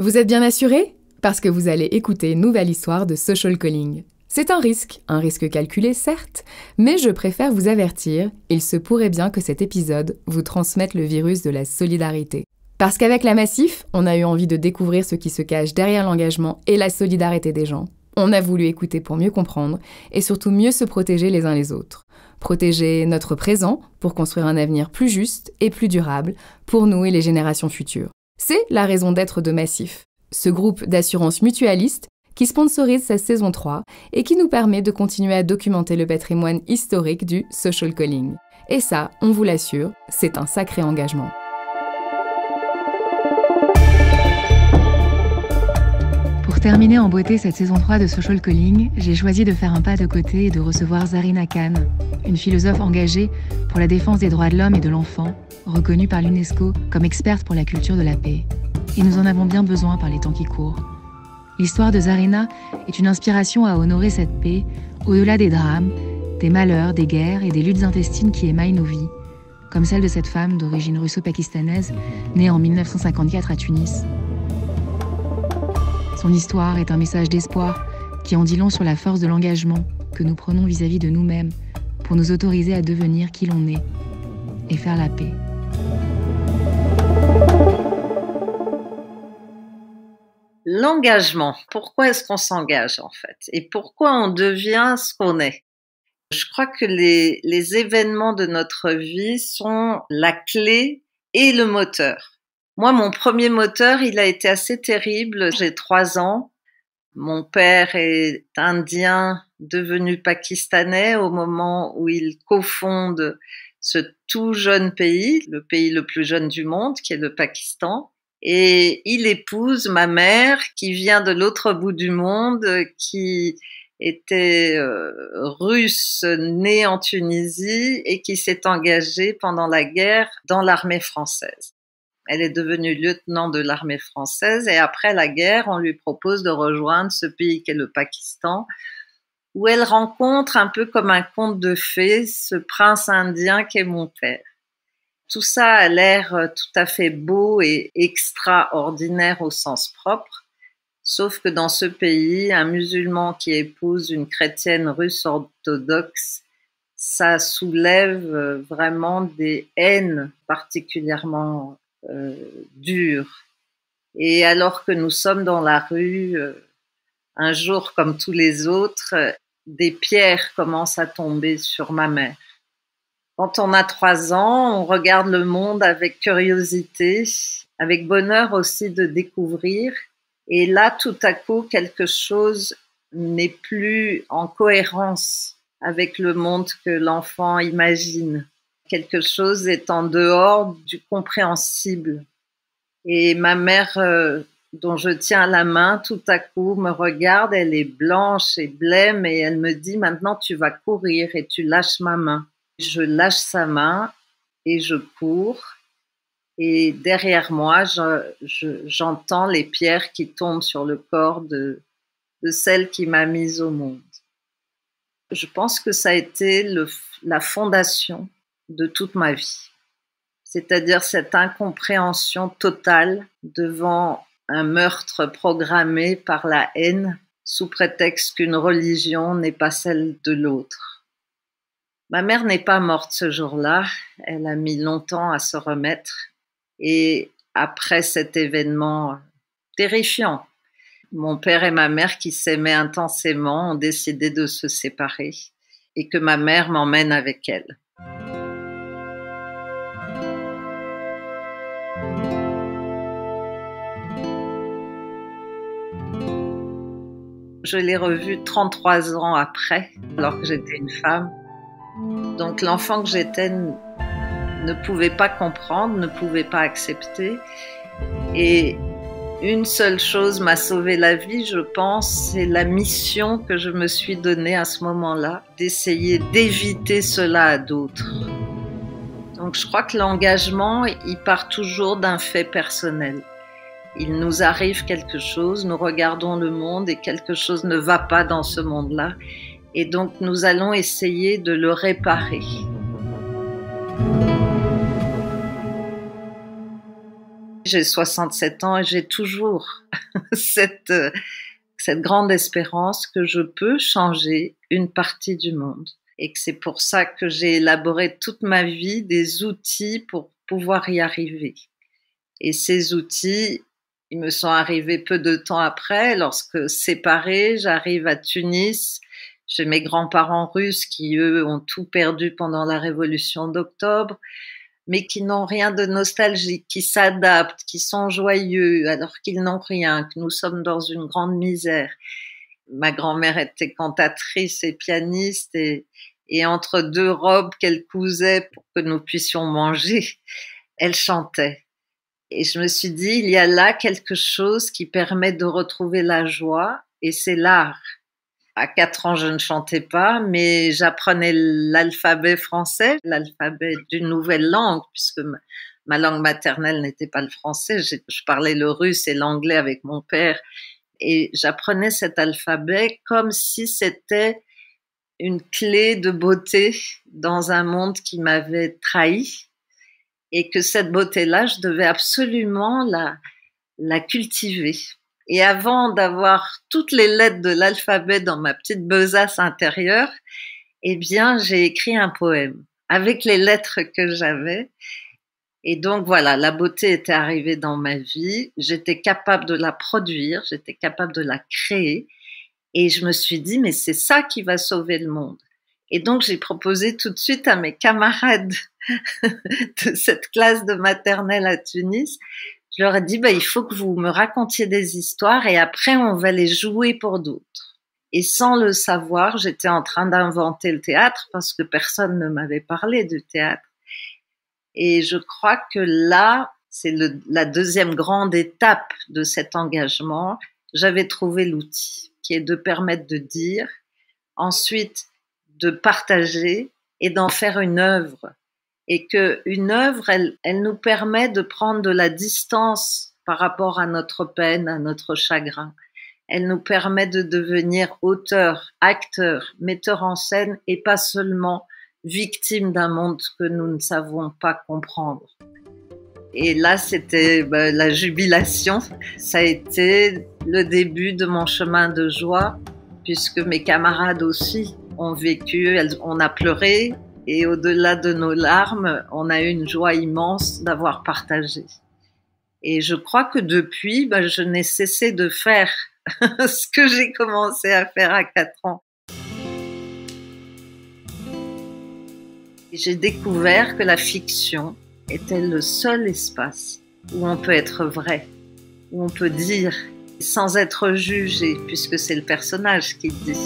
Vous êtes bien assuré? Parce que vous allez écouter une nouvelle histoire de social calling. C'est un risque calculé certes, mais je préfère vous avertir, il se pourrait bien que cet épisode vous transmette le virus de la solidarité. Parce qu'avec la Massif, on a eu envie de découvrir ce qui se cache derrière l'engagement et la solidarité des gens. On a voulu écouter pour mieux comprendre et surtout mieux se protéger les uns les autres. Protéger notre présent pour construire un avenir plus juste et plus durable pour nous et les générations futures. C'est la raison d'être de Massif, ce groupe d'assurance mutualiste qui sponsorise sa saison 3 et qui nous permet de continuer à documenter le patrimoine historique du social calling. Et ça, on vous l'assure, c'est un sacré engagement. Pour terminer en beauté cette saison 3 de Social Calling, j'ai choisi de faire un pas de côté et de recevoir Zarina Khan, une philosophe engagée pour la défense des droits de l'homme et de l'enfant, reconnue par l'UNESCO comme experte pour la culture de la paix. Et nous en avons bien besoin par les temps qui courent. L'histoire de Zarina est une inspiration à honorer cette paix au-delà des drames, des malheurs, des guerres et des luttes intestines qui émaillent nos vies, comme celle de cette femme d'origine russo-pakistanaise, née en 1954 à Tunis. Son histoire est un message d'espoir qui en dit long sur la force de l'engagement que nous prenons vis-à-vis de nous-mêmes pour nous autoriser à devenir qui l'on est et faire la paix. L'engagement. Pourquoi est-ce qu'on s'engage en fait? Et pourquoi on devient ce qu'on est? Je crois que les événements de notre vie sont la clé et le moteur. Moi, mon premier moteur, il a été assez terrible. J'ai 3 ans. Mon père est indien devenu pakistanais au moment où il cofonde ce tout jeune pays, le pays le plus jeune du monde, qui est le Pakistan. Et il épouse ma mère, qui vient de l'autre bout du monde, qui était russe, née en Tunisie et qui s'est engagée pendant la guerre dans l'armée française. Elle est devenue lieutenant de l'armée française et après la guerre, on lui propose de rejoindre ce pays qu'est le Pakistan, où elle rencontre un peu comme un conte de fées ce prince indien qu'est mon père. Tout ça a l'air tout à fait beau et extraordinaire au sens propre, sauf que dans ce pays, un musulman qui épouse une chrétienne russe orthodoxe, ça soulève vraiment des haines particulièrement dures. Et alors que nous sommes dans la rue, un jour comme tous les autres, des pierres commencent à tomber sur ma mère. Quand on a 3 ans, on regarde le monde avec curiosité, avec bonheur aussi de découvrir. Et là, tout à coup, quelque chose n'est plus en cohérence avec le monde que l'enfant imagine. Quelque chose est en dehors du compréhensible. Et ma mère, dont je tiens la main, tout à coup me regarde, elle est blanche et blême et elle me dit « Maintenant, tu vas courir et tu lâches ma main ». Je lâche sa main et je cours. Et derrière moi, j'entends les pierres qui tombent sur le corps de celle qui m'a mise au monde. Je pense que ça a été la fondation de toute ma vie. C'est-à-dire cette incompréhension totale devant un meurtre programmé par la haine sous prétexte qu'une religion n'est pas celle de l'autre. Ma mère n'est pas morte ce jour-là, elle a mis longtemps à se remettre et après cet événement terrifiant, mon père et ma mère qui s'aimaient intensément ont décidé de se séparer et que ma mère m'emmène avec elle. Je l'ai revue 33 ans après, alors que j'étais une femme. Donc l'enfant que j'étais ne pouvait pas comprendre, ne pouvait pas accepter. Et une seule chose m'a sauvé la vie, je pense, c'est la mission que je me suis donnée à ce moment-là, d'essayer d'éviter cela à d'autres. Donc je crois que l'engagement, il part toujours d'un fait personnel. Il nous arrive quelque chose, nous regardons le monde et quelque chose ne va pas dans ce monde-là. Et donc nous allons essayer de le réparer. J'ai 67 ans et j'ai toujours cette grande espérance que je peux changer une partie du monde. Et que c'est pour ça que j'ai élaboré toute ma vie des outils pour pouvoir y arriver. Et ces outils, ils me sont arrivés peu de temps après, lorsque séparée, j'arrive à Tunis. J'ai mes grands-parents russes qui, eux, ont tout perdu pendant la révolution d'octobre, mais qui n'ont rien de nostalgique, qui s'adaptent, qui sont joyeux alors qu'ils n'ont rien, que nous sommes dans une grande misère. Ma grand-mère était cantatrice et pianiste et entre deux robes qu'elle cousait pour que nous puissions manger, elle chantait. Et je me suis dit, il y a là quelque chose qui permet de retrouver la joie et c'est l'art. À 4 ans, je ne chantais pas, mais j'apprenais l'alphabet français, l'alphabet d'une nouvelle langue, puisque ma langue maternelle n'était pas le français. Je parlais le russe et l'anglais avec mon père. Et j'apprenais cet alphabet comme si c'était une clé de beauté dans un monde qui m'avait trahi. Et que cette beauté-là, je devais absolument la cultiver. Et avant d'avoir toutes les lettres de l'alphabet dans ma petite besace intérieure, eh bien, j'ai écrit un poème avec les lettres que j'avais. Et donc, voilà, la beauté était arrivée dans ma vie. J'étais capable de la produire, j'étais capable de la créer. Et je me suis dit, mais c'est ça qui va sauver le monde. Et donc, j'ai proposé tout de suite à mes camarades de cette classe de maternelle à Tunis, je leur ai dit, il faut que vous me racontiez des histoires et après, on va les jouer pour d'autres. Et sans le savoir, j'étais en train d'inventer le théâtre parce que personne ne m'avait parlé du théâtre. Et je crois que là, c'est la deuxième grande étape de cet engagement. J'avais trouvé l'outil qui est de permettre de dire, ensuite de partager et d'en faire une œuvre. Et qu'une œuvre, elle nous permet de prendre de la distance par rapport à notre peine, à notre chagrin. Elle nous permet de devenir auteur, acteur, metteur en scène et pas seulement victime d'un monde que nous ne savons pas comprendre. Et là, c'était la jubilation. Ça a été le début de mon chemin de joie, puisque mes camarades aussi ont vécu, on a pleuré, et au-delà de nos larmes, on a eu une joie immense d'avoir partagé. Et je crois que depuis, je n'ai cessé de faire ce que j'ai commencé à faire à 4 ans. Et j'ai découvert que la fiction était le seul espace où on peut être vrai, où on peut dire sans être jugé, puisque c'est le personnage qui dit.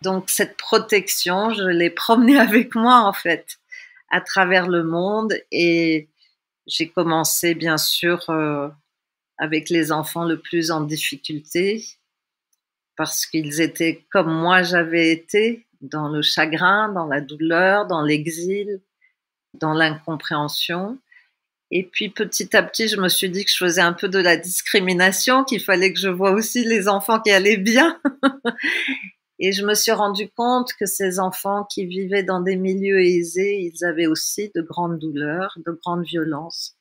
Donc cette protection, je l'ai promenée avec moi en fait, à travers le monde. Et j'ai commencé bien sûr avec les enfants le plus en difficulté, parce qu'ils étaient comme moi j'avais été, dans le chagrin, dans la douleur, dans l'exil, dans l'incompréhension. Et puis petit à petit, je me suis dit que je faisais un peu de la discrimination, qu'il fallait que je voie aussi les enfants qui allaient bien. Et je me suis rendu compte que ces enfants qui vivaient dans des milieux aisés, ils avaient aussi de grandes douleurs, de grandes violences.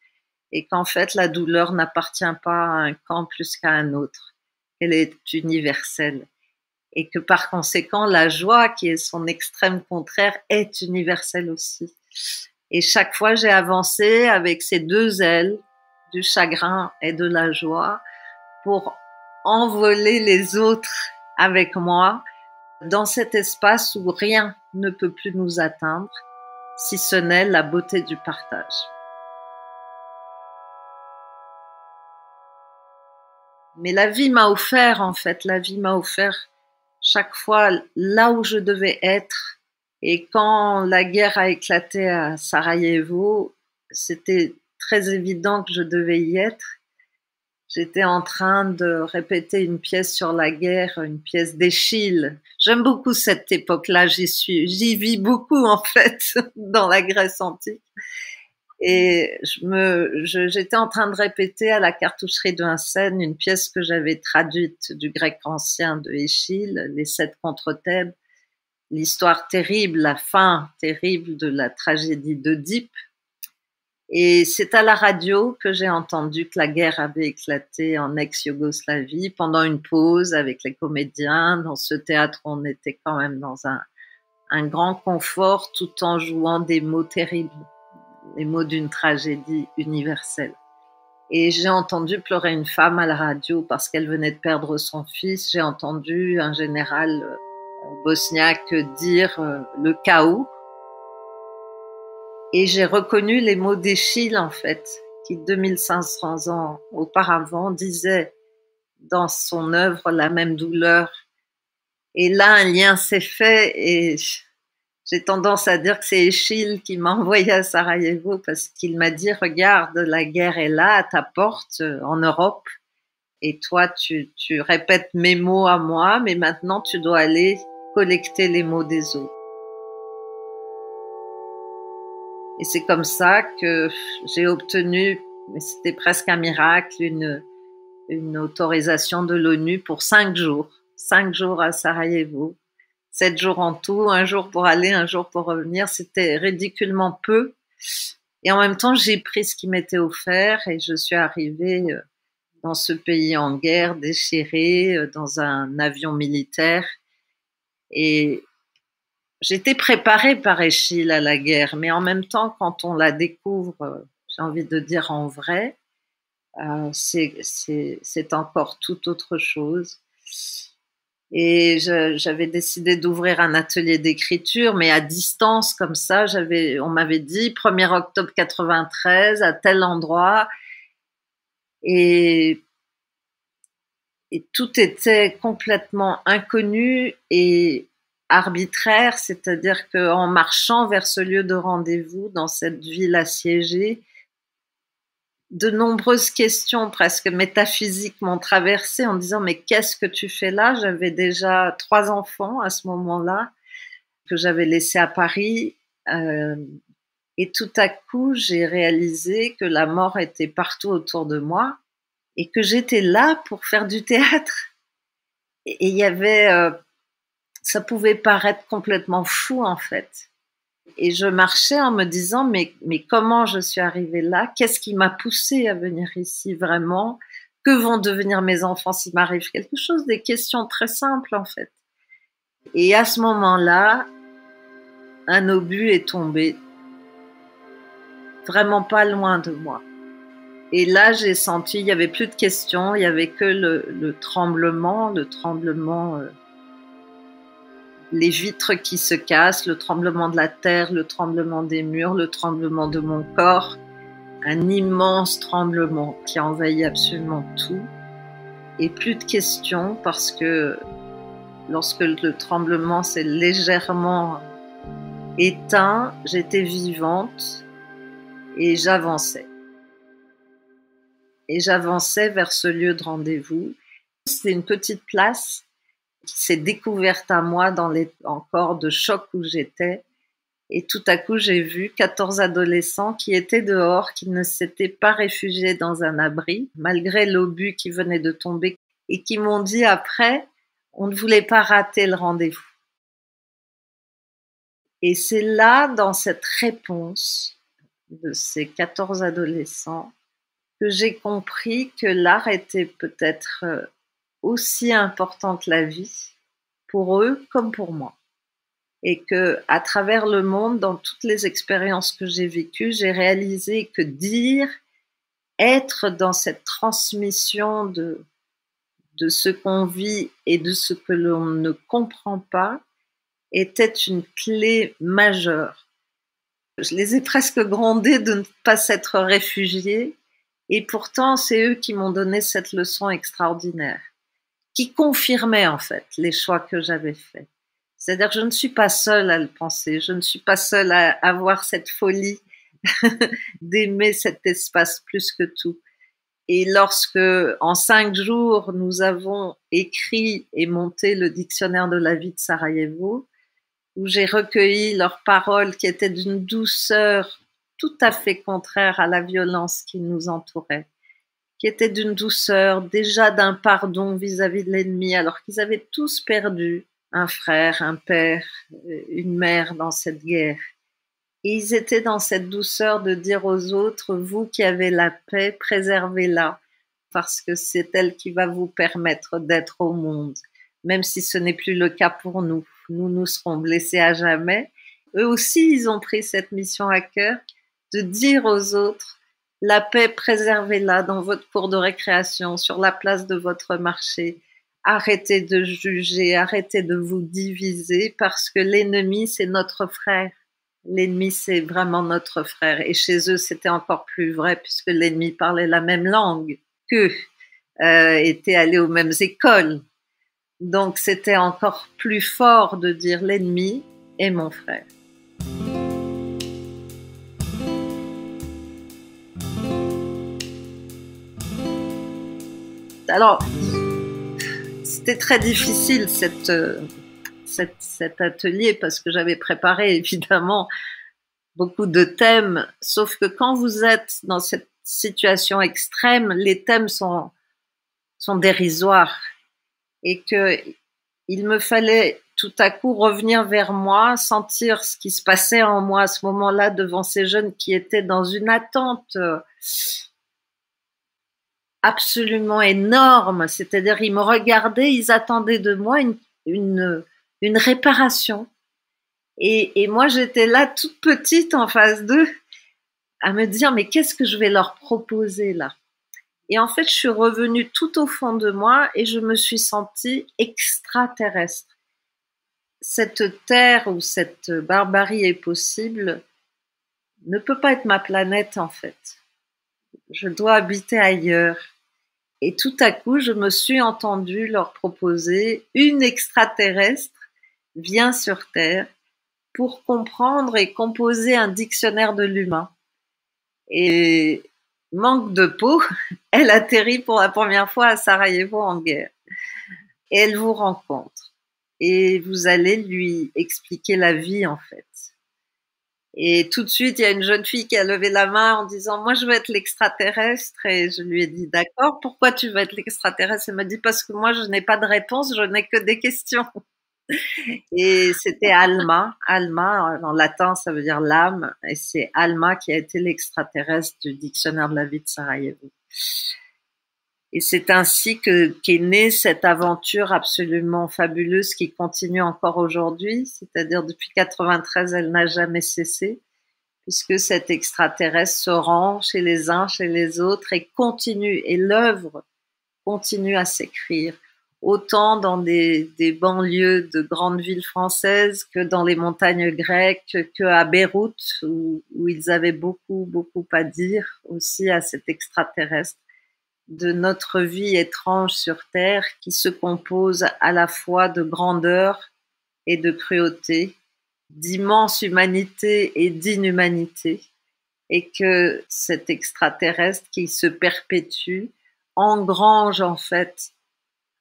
Et qu'en fait, la douleur n'appartient pas à un camp plus qu'à un autre. Elle est universelle. Et que par conséquent, la joie, qui est son extrême contraire, est universelle aussi. Et chaque fois, j'ai avancé avec ces deux ailes, du chagrin et de la joie, pour envoler les autres avec moi, dans cet espace où rien ne peut plus nous atteindre, si ce n'est la beauté du partage. Mais la vie m'a offert, chaque fois là où je devais être. Et quand la guerre a éclaté à Sarajevo, c'était très évident que je devais y être. J'étais en train de répéter une pièce sur la guerre, une pièce d'Eschyle. J'aime beaucoup cette époque-là, j'y vis beaucoup en fait, dans la Grèce antique. Et j'étais en train de répéter à la cartoucherie de Vincennes une pièce que j'avais traduite du grec ancien de Eschyle, Les 7 contre Thèbes, l'histoire terrible, la fin terrible de la tragédie d'Œdipe. Et c'est à la radio que j'ai entendu que la guerre avait éclaté en ex-Yougoslavie pendant une pause avec les comédiens. Dans ce théâtre, on était quand même dans un grand confort tout en jouant des mots terribles, les mots d'une tragédie universelle. Et j'ai entendu pleurer une femme à la radio parce qu'elle venait de perdre son fils. J'ai entendu un général bosniaque dire le chaos. Et j'ai reconnu les mots d'Eschyle, en fait, qui 2500 ans auparavant disait dans son œuvre la même douleur. Et là, un lien s'est fait et j'ai tendance à dire que c'est Eschyle qui m'a envoyé à Sarajevo parce qu'il m'a dit « Regarde, la guerre est là, à ta porte, en Europe. Et toi, tu répètes mes mots à moi, mais maintenant, tu dois aller collecter les mots des autres. » Et c'est comme ça que j'ai obtenu, mais c'était presque un miracle, une autorisation de l'ONU pour 5 jours. 5 jours à Sarajevo, 7 jours en tout, un jour pour aller, un jour pour revenir. C'était ridiculement peu. Et en même temps, j'ai pris ce qui m'était offert et je suis arrivée dans ce pays en guerre, déchiré, dans un avion militaire. Et j'étais préparée par Eschyle à la guerre, mais en même temps, quand on la découvre, j'ai envie de dire en vrai, c'est encore tout autre chose. Et j'avais décidé d'ouvrir un atelier d'écriture, mais à distance, comme ça. On m'avait dit 1er octobre 93, à tel endroit. Et tout était complètement inconnu et arbitraire, c'est-à-dire qu'en marchant vers ce lieu de rendez-vous, dans cette ville assiégée, de nombreuses questions presque métaphysiques m'ont traversée en disant « Mais qu'est-ce que tu fais là ?» J'avais déjà 3 enfants à ce moment-là, que j'avais laissés à Paris. Et tout à coup, j'ai réalisé que la mort était partout autour de moi et que j'étais là pour faire du théâtre. Et il y avait... ça pouvait paraître complètement fou, en fait. Et je marchais en me disant, mais comment je suis arrivée là? Qu'est-ce qui m'a poussée à venir ici vraiment? Que vont devenir mes enfants s'il m'arrive quelque chose? Des questions très simples, en fait. Et à ce moment-là, un obus est tombé, vraiment pas loin de moi. Et là, j'ai senti, il n'y avait plus de questions, il n'y avait que le tremblement, les vitres qui se cassent, le tremblement de la terre, le tremblement des murs, le tremblement de mon corps, un immense tremblement qui a envahi absolument tout. Et plus de questions parce que lorsque le tremblement s'est légèrement éteint, j'étais vivante et j'avançais. Et j'avançais vers ce lieu de rendez-vous. C'était une petite place qui s'est découverte à moi dans les encore de choc où j'étais. Et tout à coup, j'ai vu 14 adolescents qui étaient dehors, qui ne s'étaient pas réfugiés dans un abri, malgré l'obus qui venait de tomber, et qui m'ont dit après, on ne voulait pas rater le rendez-vous. Et c'est là, dans cette réponse de ces 14 adolescents, que j'ai compris que l'art était peut-être aussi important que la vie, pour eux comme pour moi. Et que, à travers le monde, dans toutes les expériences que j'ai vécues, j'ai réalisé que dire, être dans cette transmission de ce qu'on vit et de ce que l'on ne comprend pas, était une clé majeure. Je les ai presque grondés de ne pas s'être réfugiés, et pourtant, c'est eux qui m'ont donné cette leçon extraordinaire, qui confirmait en fait les choix que j'avais faits. C'est-à-dire que je ne suis pas seule à le penser, je ne suis pas seule à avoir cette folie d'aimer cet espace plus que tout. Et lorsque, en 5 jours, nous avons écrit et monté le dictionnaire de la vie de Sarajevo, où j'ai recueilli leurs paroles qui étaient d'une douceur tout à fait contraire à la violence qui nous entourait, qui était d'une douceur, déjà d'un pardon vis-à-vis de l'ennemi, alors qu'ils avaient tous perdu un frère, un père, une mère dans cette guerre. Et ils étaient dans cette douceur de dire aux autres, vous qui avez la paix, préservez-la, parce que c'est elle qui va vous permettre d'être au monde, même si ce n'est plus le cas pour nous. Nous serons blessés à jamais. Eux aussi, ils ont pris cette mission à cœur de dire aux autres, la paix, préservez-la dans votre cour de récréation, sur la place de votre marché. Arrêtez de juger, arrêtez de vous diviser, parce que l'ennemi, c'est notre frère. L'ennemi, c'est vraiment notre frère. Et chez eux, c'était encore plus vrai, puisque l'ennemi parlait la même langue qu'eux, était allé aux mêmes écoles. Donc, c'était encore plus fort de dire l'ennemi est mon frère. Alors, c'était très difficile cet atelier parce que j'avais préparé évidemment beaucoup de thèmes, sauf que quand vous êtes dans cette situation extrême, les thèmes sont dérisoires et que il me fallait tout à coup revenir vers moi, sentir ce qui se passait en moi à ce moment-là devant ces jeunes qui étaient dans une attente absolument énorme. C'est-à-dire, ils me regardaient, ils attendaient de moi une réparation. Et moi, j'étais là toute petite en face d'eux à me dire, mais qu'est-ce que je vais leur proposer là? Et en fait, je suis revenue tout au fond de moi et je me suis sentie extraterrestre. Cette terre où cette barbarie est possible ne peut pas être ma planète en fait. Je dois habiter ailleurs. Et tout à coup, je me suis entendue leur proposer une extraterrestre vient sur Terre pour comprendre et composer un dictionnaire de l'humain. Et manque de peau, elle atterrit pour la première fois à Sarajevo en guerre. Et elle vous rencontre. Et vous allez lui expliquer la vie, en fait. Et tout de suite, il y a une jeune fille qui a levé la main en disant « Moi, je veux être l'extraterrestre. » Et je lui ai dit « D'accord, pourquoi tu veux être l'extraterrestre ?» Elle m'a dit « Parce que moi, je n'ai pas de réponse, je n'ai que des questions. » Et c'était Alma. Alma, en latin, ça veut dire l'âme. Et c'est Alma qui a été l'extraterrestre du dictionnaire de la vie de Sarajevo. Et c'est ainsi qu'est née cette aventure absolument fabuleuse qui continue encore aujourd'hui. C'est-à-dire, depuis 93, elle n'a jamais cessé, puisque cet extraterrestre se rend chez les uns, chez les autres et continue. Et l'œuvre continue à s'écrire. Autant dans des banlieues de grandes villes françaises que dans les montagnes grecques, qu'à Beyrouth, où ils avaient beaucoup à dire aussi à cet extraterrestre, de notre vie étrange sur Terre qui se compose à la fois de grandeur et de cruauté, d'immense humanité et d'inhumanité, et que cet extraterrestre qui se perpétue engrange en fait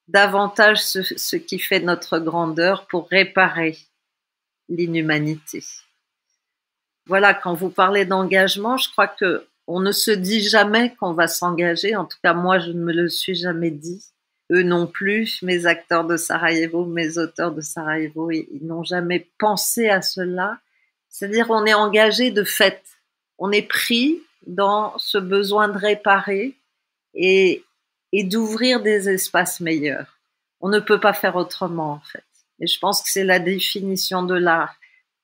davantage ce qui fait notre grandeur pour réparer l'inhumanité. Voilà, quand vous parlez d'engagement, je crois que on ne se dit jamais qu'on va s'engager. En tout cas, moi, je ne me le suis jamais dit. Eux non plus, mes acteurs de Sarajevo, mes auteurs de Sarajevo, ils n'ont jamais pensé à cela. C'est-à-dire, on est engagé de fait. On est pris dans ce besoin de réparer et d'ouvrir des espaces meilleurs. On ne peut pas faire autrement, en fait. Et je pense que c'est la définition de l'art.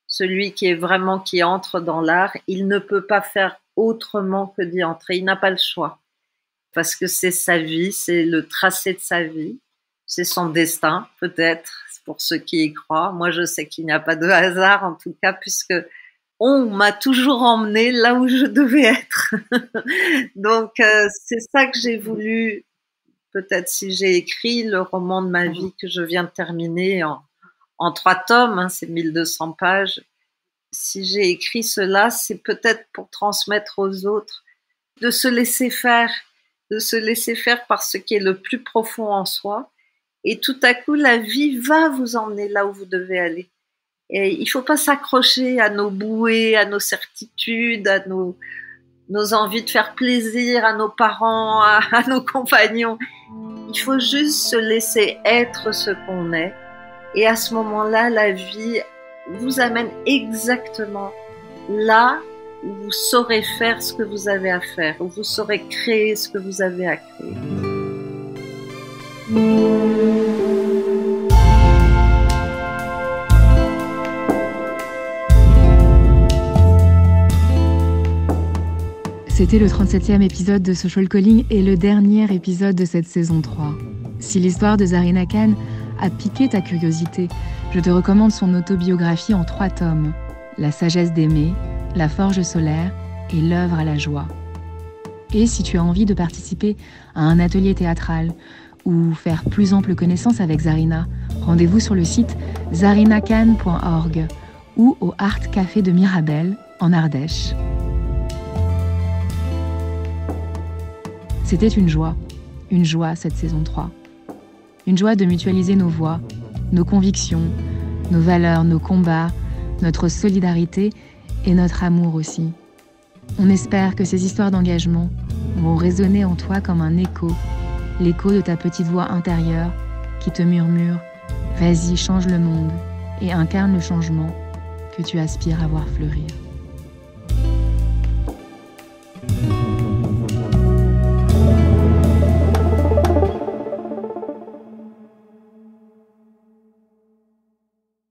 Celui qui entre dans l'art, il ne peut pas faire autrement que d'y entrer. Il n'a pas le choix. Parce que c'est sa vie, c'est le tracé de sa vie. C'est son destin, peut-être, pour ceux qui y croient. Moi, je sais qu'il n'y a pas de hasard, en tout cas, puisque on m'a toujours emmenée là où je devais être. Donc, c'est ça que j'ai voulu. Peut-être si j'ai écrit le roman de ma vie que je viens de terminer en 3 tomes, c'est 1200 pages. Si j'ai écrit cela, c'est peut-être pour transmettre aux autres, de se laisser faire par ce qui est le plus profond en soi. Et tout à coup, la vie va vous emmener là où vous devez aller. Et il faut pas s'accrocher à nos bouées, à nos certitudes, à nos envies de faire plaisir à nos parents, à nos compagnons. Il faut juste se laisser être ce qu'on est. Et à ce moment-là, la vie vous amène exactement là où vous saurez faire ce que vous avez à faire, où vous saurez créer ce que vous avez à créer. C'était le 37e épisode de Social Calling et le dernier épisode de cette saison 3. Si l'histoire de Zarina Khan a piqué ta curiosité, je te recommande son autobiographie en 3 tomes. La sagesse d'aimer, la forge solaire et l'œuvre à la joie. Et si tu as envie de participer à un atelier théâtral ou faire plus ample connaissance avec Zarina, rendez-vous sur le site zarinakhan.org ou au Art Café de Mirabel en Ardèche. C'était une joie cette saison 3. Une joie de mutualiser nos voix, nos convictions, nos valeurs, nos combats, notre solidarité et notre amour aussi. On espère que ces histoires d'engagement vont résonner en toi comme un écho, l'écho de ta petite voix intérieure qui te murmure « Vas-y, change le monde » et incarne le changement que tu aspires à voir fleurir.